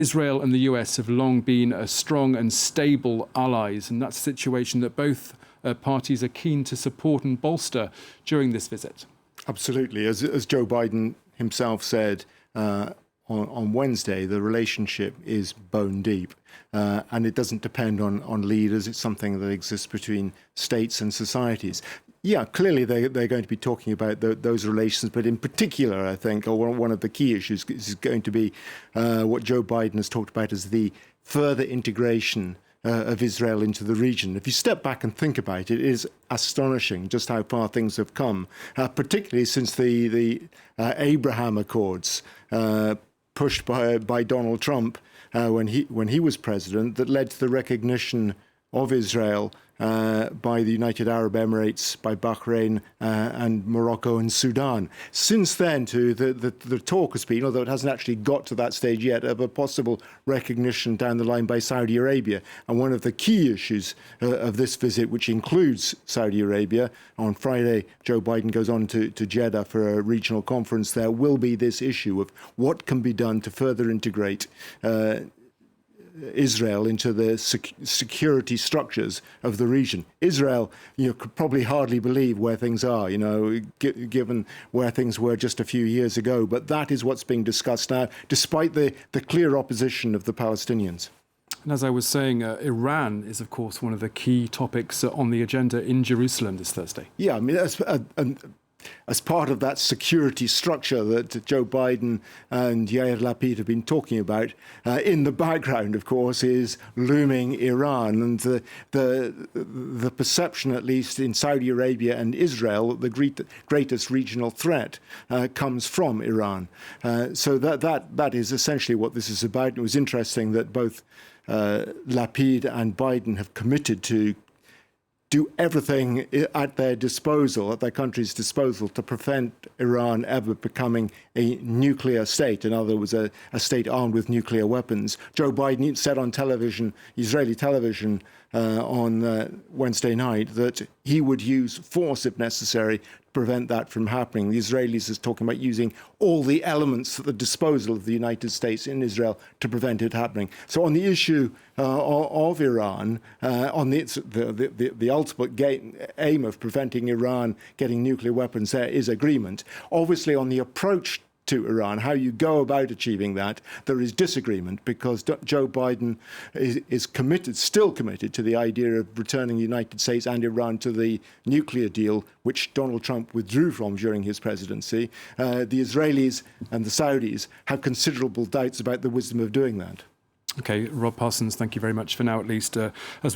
Israel and the US have long been strong and stable allies, and that's a situation that both parties are keen to support and bolster during this visit. Absolutely. As Joe Biden himself said on Wednesday, the relationship is bone deep, and it doesn't depend on leaders. It's something that exists between states and societies. Yeah, clearly they're going to be talking about those relations, but in particular, I think, one of the key issues is going to be what Joe Biden has talked about as the further integration of Israel into the region. If you step back and think about it, it is astonishing just how far things have come, particularly since the Abraham Accords pushed by Donald Trump when he was president, that led to the recognition of Israel by the United Arab Emirates, by Bahrain and Morocco and Sudan. Since then, the talk has been, although it hasn't actually got to that stage yet, of a possible recognition down the line by Saudi Arabia. And one of the key issues of this visit, which includes Saudi Arabia, on Friday, Joe Biden goes on to Jeddah for a regional conference there, will be this issue of what can be done to further integrate Israel into the security structures of the region. Israel, could probably hardly believe where things are, given where things were just a few years ago. But that is what's being discussed now, despite the clear opposition of the Palestinians. And as I was saying, Iran is, of course, one of the key topics on the agenda in Jerusalem this Thursday. Yeah, I mean, as part of that security structure that Joe Biden and Yair Lapid have been talking about, in the background, of course, is looming Iran, and the perception, at least in Saudi Arabia and Israel, that the greatest regional threat comes from Iran. So that is essentially what this is about. It was interesting that both Lapid and Biden have committed to do everything at their disposal, at their country's disposal, to prevent Iran ever becoming a nuclear state, in other words, a state armed with nuclear weapons. Joe Biden said on television, Israeli television, on Wednesday night, that he would use force if necessary to prevent that from happening. The Israelis is talking about using all the elements at the disposal of the United States in Israel to prevent it happening. So on the issue of Iran, on the ultimate aim of preventing Iran getting nuclear weapons, there is agreement. Obviously, on the approach to Iran, how you go about achieving that, there is disagreement, because Joe Biden is still committed to the idea of returning the United States and Iran to the nuclear deal, which Donald Trump withdrew from during his presidency. The Israelis and the Saudis have considerable doubts about the wisdom of doing that. OK, Rob Parsons, thank you very much for now, at least. As